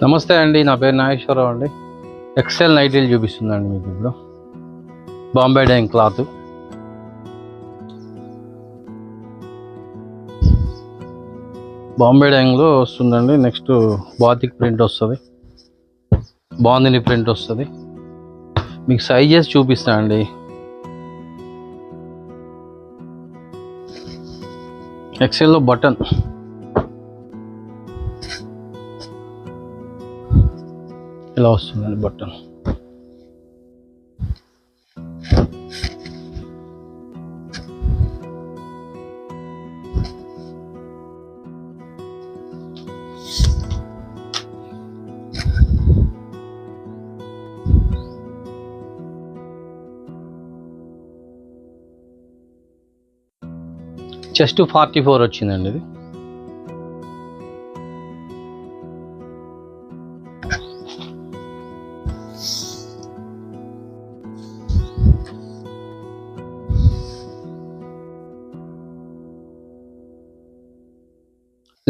నమస్తే అండి, నా పేరు నాగేశ్వరరావు అండి. ఎక్సెల్ నైటీలు చూపిస్తుందండి మీకు ఇప్పుడు. బాంబే డైయింగ్ క్లాత్, బాంబే డైయింగ్లో వస్తుందండి. నెక్స్ట్ బాతిక్ ప్రింట్ వస్తుంది, బాందిని ప్రింట్ వస్తుంది. మీకు సైజెస్ చూపిస్తా అండి. ఎక్సెల్లో బటన్ ఇలా వస్తుందండి. బటన్ చెస్ట్ 44 వచ్చిందండి. ఇది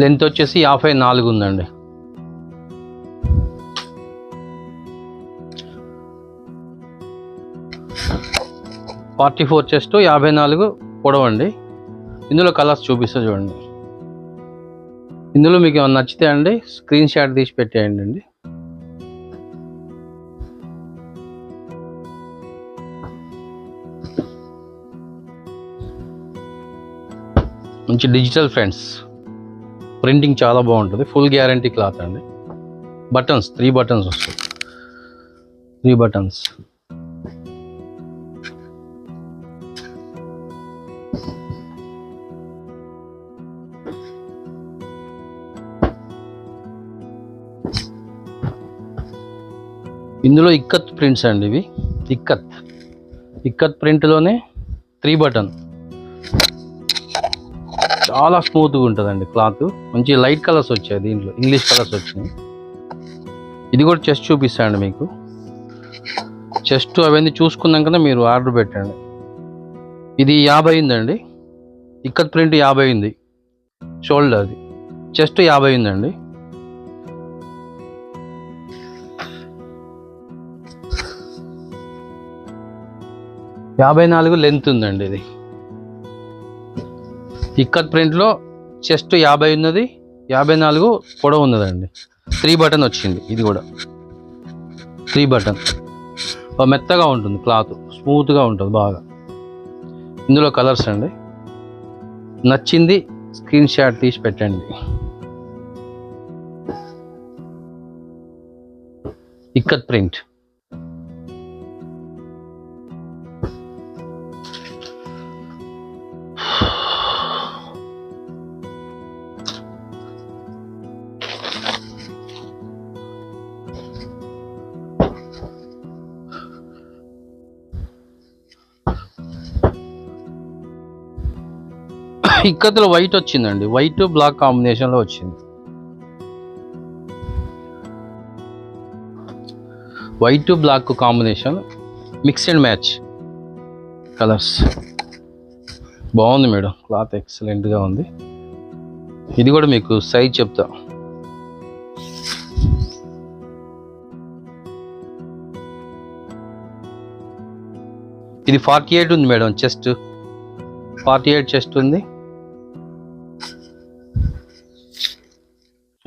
లెంత్ వచ్చేసి 54 ఉందండి. చెస్ట్ 54 పొడవండి. ఇందులో కలర్స్ చూపిస్తా చూడండి. ఇందులో మీకు ఏమైనా నచ్చితే అండి స్క్రీన్ షాట్ తీసి పెట్టేయండి అండి. మంచి డిజిటల్ ఫ్రెండ్స్, ప్రింటింగ్ చాలా బాగుంటుంది. ఫుల్ గ్యారంటీ క్లాత్ అండి. బటన్స్ 3 బటన్స్ వస్తాయి. 3 బటన్స్. ఇందులో ఇక్కత్ ప్రింట్స్ అండి. ఇవి ఇక్కత్ ప్రింట్లోనే 3 బటన్. చాలా స్మూత్గా ఉంటుందండి క్లాత్. మంచి లైట్ కలర్స్ వచ్చాయి దీంట్లో, ఇంగ్లీష్ కలర్స్ వచ్చినాయి. ఇది కూడా చెస్ట్ చూపిస్తాండి మీకు. చెస్ట్ అవన్నీ చూసుకున్నాకనే మీరు ఆర్డర్ పెట్టండి. ఇది 50 ఉందండి. ఇక్కత్ ప్రింట్ 50 ఉంది. షోల్డర్ది. చెస్ట్ 50 ఉందండి. (54) లెంత్ ఉందండి. ఇది ఇక్కత్ ప్రింట్లో చెస్ట్ 50 ఉన్నది, 54 పొడవు ఉన్నదండి. 3 బటన్ వచ్చింది. ఇది కూడా 3 బటన్. మెత్తగా ఉంటుంది క్లాత్, స్మూత్గా ఉంటుంది బాగా. ఇందులో కలర్స్ అండి. నచ్చింది స్క్రీన్ షాట్ తీసి పెట్టండి. ఇక్కత్ ప్రింట్. ఇక్కత్లో వైట్ వచ్చిందండి. వైట్ బ్లాక్ కాంబినేషన్లో వచ్చింది. White black combination, mix and match colours. బాగుంది మేడం, క్లాత్ ఎక్సలెంట్గా ఉంది. ఇది కూడా మీకు సైజ్ చెప్తా. ఇది 48 ఉంది మేడం. చెస్ట్ 48 చెస్ట్ ఉంది.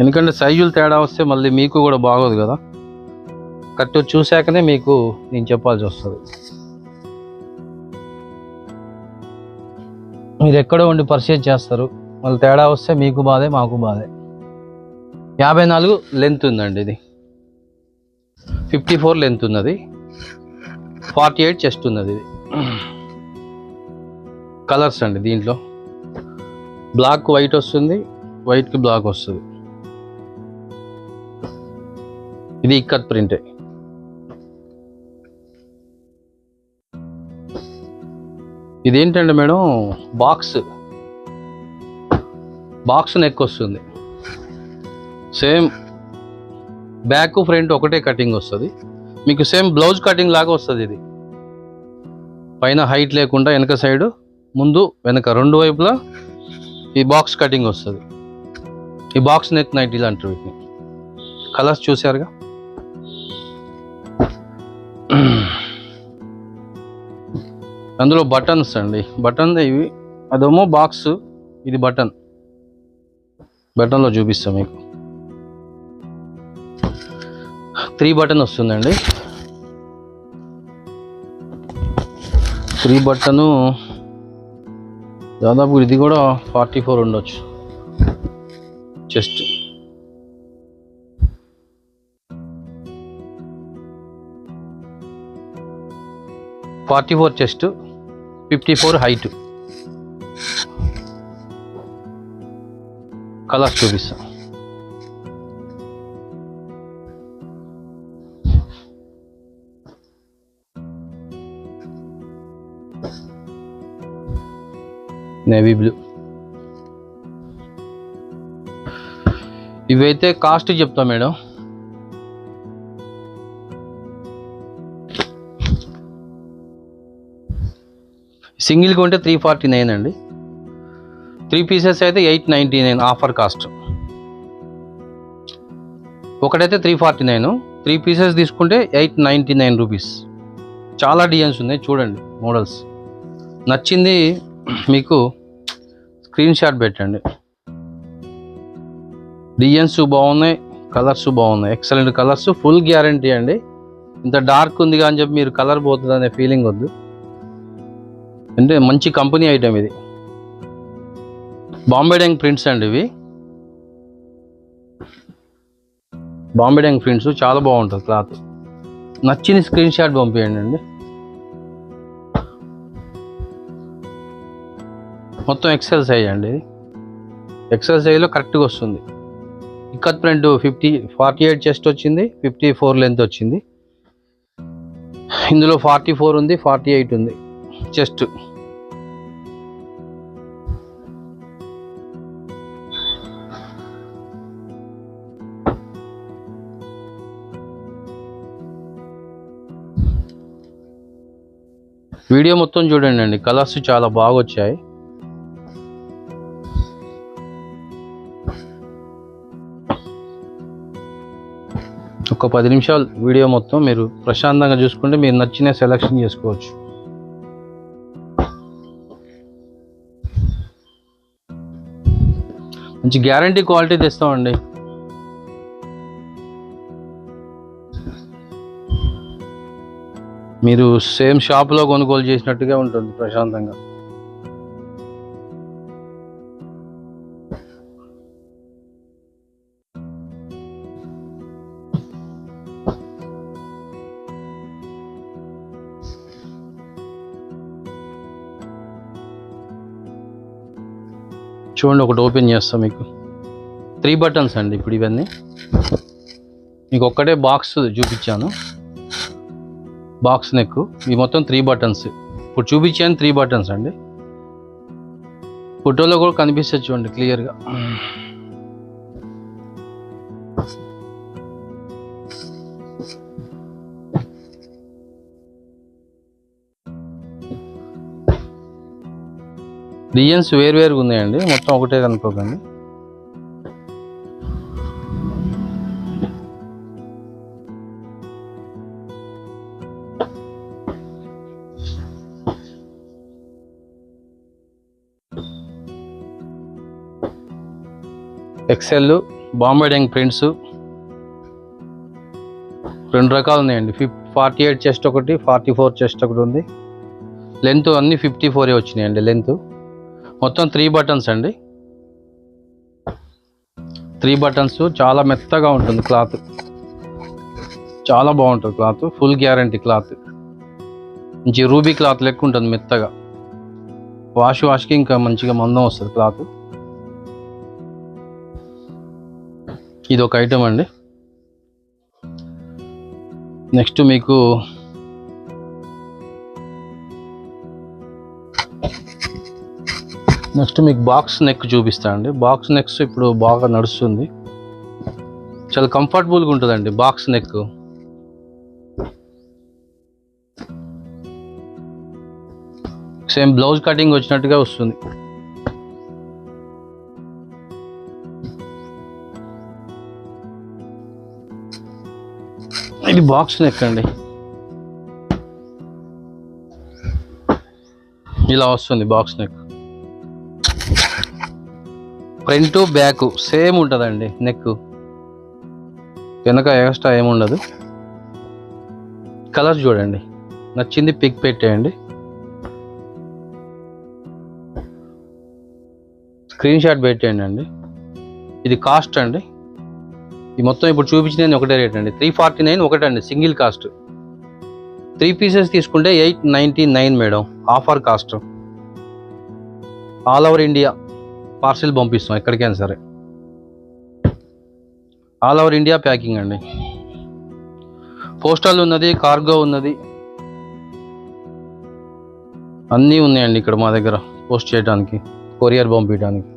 ఎందుకంటే సైజులు తేడా వస్తే మళ్ళీ మీకు కూడా బాగోదు కదా. కరెక్ట్ చూశాకనే మీకు నేను చెప్పాల్సి వస్తుంది. మీరు ఎక్కడో ఉండి పర్చేజ్ చేస్తారు, మళ్ళీ తేడా వస్తే మీకు బాధే మాకు బాధే. 54 లెంత్ ఉందండి. ఇది 54 లెంత్ ఉన్నది. 48 చెస్ట్ ఉన్నది. ఇది కలర్స్ అండి. దీంట్లో బ్లాక్ వైట్ వస్తుంది, వైట్కి బ్లాక్ వస్తుంది. ఇది ఇక్కత్ ప్రింటే. ఇదేంటంటే మేడం, బాక్స్ నెక్ వస్తుంది. సేమ్ బ్యాక్ ఫ్రంట్ ఒకటే కటింగ్ వస్తుంది మీకు. సేమ్ బ్లౌజ్ కటింగ్ లాగా వస్తుంది. ఇది పైన హైట్ లేకుండా వెనక సైడ్, ముందు వెనక 2 వైపులా ఈ బాక్స్ కటింగ్ వస్తుంది. ఈ బాక్స్ నెక్ నైటీలు అంటారు వీటిని. కలర్స్ చూసారుగా. అందులో బటన్స్ అండి, బటన్ ఇవి, అదేమో బాక్స్, ఇది బటన్. బటన్లో చూపిస్తాం మీకు. 3 బటన్ వస్తుందండి. 3 బటను దాదాపు ఇది కూడా 44 ఉండొచ్చు చెస్ట్. Chest, 54 height. కలర్స్ చూపిస్తాం. Navy blue. ఇవైతే కాస్ట్ చెప్తా మేడం. సింగిల్ కొంటే 349 అండి. 3 పీసెస్ అయితే 899 ఆఫర్ కాస్ట్. ఒకటైతే 349, 3 పీసెస్ తీసుకుంటే 899 రూపీస్. చాలా డిజైన్స్ ఉన్నాయి చూడండి, మోడల్స్. నచ్చింది మీకు స్క్రీన్ షాట్ పెట్టండి. డిజైన్స్ బాగున్నాయి, కలర్స్ బాగున్నాయి, ఎక్సలెంట్ కలర్స్, ఫుల్ గ్యారంటీ అండి. ఇంత డార్క్ ఉంది అని చెప్పి మీరు కలర్ పోతుంది అనే ఫీలింగ్ వద్దు. అంటే మంచి కంపెనీ ఐటమ్ ఇది. బాంబే డ్యాంగ్ ప్రింట్స్ అండి ఇవి. బాంబే డ్యాంగ్ ప్రింట్స్ చాలా బాగుంటుంది క్లాత్. నచ్చిన స్క్రీన్ షాట్ పంపించండి అండి. మొత్తం ఎక్సెల్ సైజ్ అండి. ఎక్సెల్ సైజ్లో కరెక్ట్గా వస్తుంది. ఇక్కత్ ప్రింట్ 48 చెస్ట్ వచ్చింది, 54 లెంత్ వచ్చింది. ఇందులో 44 ఉంది, 48 ఉంది చెస్ట్. వీడియో మొత్తం చూడండి అండి, కలర్స్ చాలా బాగా వచ్చాయి. ఒక 10 నిమిషాలు వీడియో మొత్తం మీరు ప్రశాంతంగా చూసుకుంటే మీరు నచ్చిన సెలెక్షన్ చేసుకోవచ్చు. మంచి గ్యారంటీ క్వాలిటీ తెస్తామండి. మీరు సేమ్ షాప్లో కొనుగోలు చేసినట్టుగా ఉంటుంది ప్రశాంతంగా. చూడండి, ఒకటి ఓపెన్ చేస్తాం మీకు. 3 బటన్స్ అండి. ఇప్పుడు ఇవన్నీ మీకు ఒక్కటే బాక్స్ చూపించాను, బాక్స్ నెక్. ఇవి మొత్తం 3 బటన్స్. ఇప్పుడు చూపించాను 3 బటన్స్ అండి. ఫోటోలో కూడా కనిపిస్తుంది చూడండి క్లియర్గా. డిజైన్స్ వేరువేరుగా ఉన్నాయండి, మొత్తం ఒకటే కనుక్కోకండి. ఎక్సెల్, బాంబే డ్యాంగ్ ప్రింట్స్ 2 రకాలు ఉన్నాయండి. 48 చెస్ట్ ఒకటి, 44 చెస్ట్ ఒకటి ఉంది. లెంత్ అన్నీ 54 వచ్చినాయండి లెంత్. మొత్తం 3 బటన్స్ అండి. 3 బటన్స్. చాలా మెత్తగా ఉంటుంది క్లాత్, చాలా బాగుంటుంది క్లాత్. Full guarantee cloth. మంచి రూబీ క్లాత్ లెక్క ఉంటుంది మెత్తగా. వాష్కి ఇంకా మంచిగా మందం వస్తుంది క్లాత్. ఇది ఒక ఐటమ్ అండి. నెక్స్ట్ మీకు బాక్స్ నెక్ చూపిస్తా అండి. బాక్స్ నెక్స్ ఇప్పుడు బాగా నడుస్తుంది, చాలా కంఫర్టబుల్గా ఉంటుందండి box neck. Same blouse cutting వచ్చినట్టుగా వస్తుంది. ఇది బాక్స్ నెక్ అండి, ఇలా వస్తుంది box neck. Front back same ఉంటుందండి, నెక్ వెనక ఎక్స్ట్రా ఏముండదు. కలర్ చూడండి, నచ్చింది పిక్ పెట్టేయండి, స్క్రీన్ షాట్ పెట్టేయండి అండి. ఇది కాస్ట్ అండి, ఈ మొత్తం ఇప్పుడు చూపించిన ఒకటే రేట్ అండి, 349 ఒకటండి సింగిల్ కాస్ట్. 3 పీసెస్ తీసుకుంటే 899 madam, offer cost. All over India parcel పంపిస్తాం ఎక్కడికైనా సరే, ఆల్ ఓవర్ ఇండియా ప్యాకింగ్ అండి. పోస్టల్ ఉన్నది, కార్గో ఉన్నది, అన్నీ ఉన్నాయండి ఇక్కడ మా దగ్గర పోస్ట్ చేయడానికి, కొరియర్ పంపించడానికి.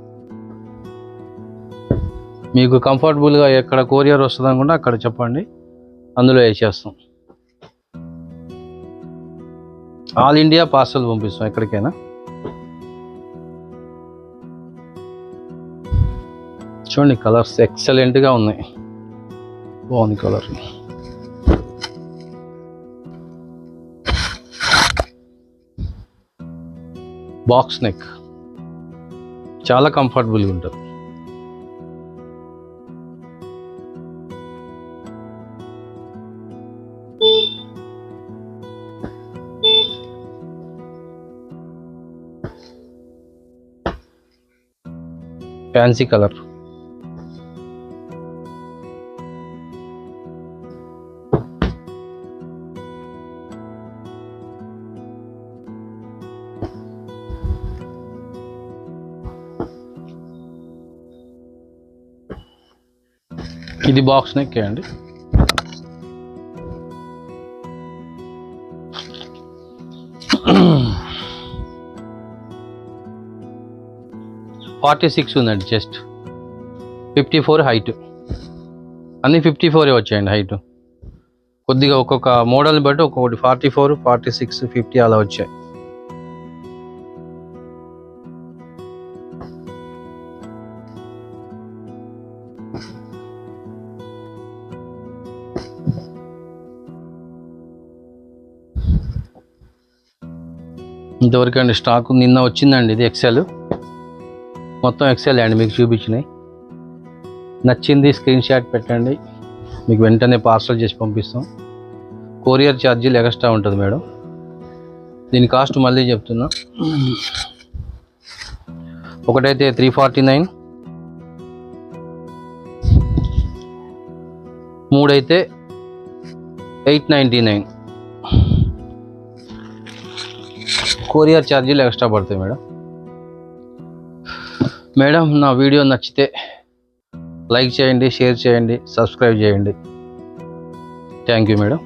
మీకు కంఫర్టబుల్గా ఎక్కడ కొరియర్ వస్తుంది అనుకుంటే అక్కడ చెప్పండి, అందులో వేసేస్తాం. ఆల్ ఇండియా పార్సల్ పంపిస్తాం ఎక్కడికైనా. చూడండి కలర్స్ ఎక్సలెంట్గా ఉన్నాయి, బాగుంది కలర్. బాక్స్ నెక్ చాలా కంఫర్టబుల్గా ఉంటుంది. ఫ్యాన్సీ కలర్, ఇది బాక్స్ నెక్ అండి. $46 ఉందండి చెస్ట్, 54 హైట్, అన్నీ 54 వచ్చాయండి హైట్. కొద్దిగా ఒక్కొక్క మోడల్ని బట్టి ఒక్కొక్కటి 44, 46, 50 అలా వచ్చాయి. ఇంతవరకు అండి స్టాక్ నిన్న వచ్చిందండి, ఇది ఎక్సెల్, మొత్తం ఎక్సెల్ అండి మీకు చూపించినాయి. నచ్చింది స్క్రీన్ షాట్ పెట్టండి, మీకు వెంటనే పార్సల్ చేసి పంపిస్తాం. కొరియర్ ఛార్జీలు ఎక్స్ట్రా ఉంటుంది మేడం. దీని కాస్ట్ మళ్ళీ చెప్తున్నా, ఒకటైతే 349, మూడైతే 899. కొరియర్ ఛార్జీలు ఎక్స్ట్రా పడతాయి మేడం. మేడం నా వీడియో నచ్చితే లైక్ చేయండి, షేర్ చేయండి, సబ్స్క్రైబ్ చేయండి. Thank you madam.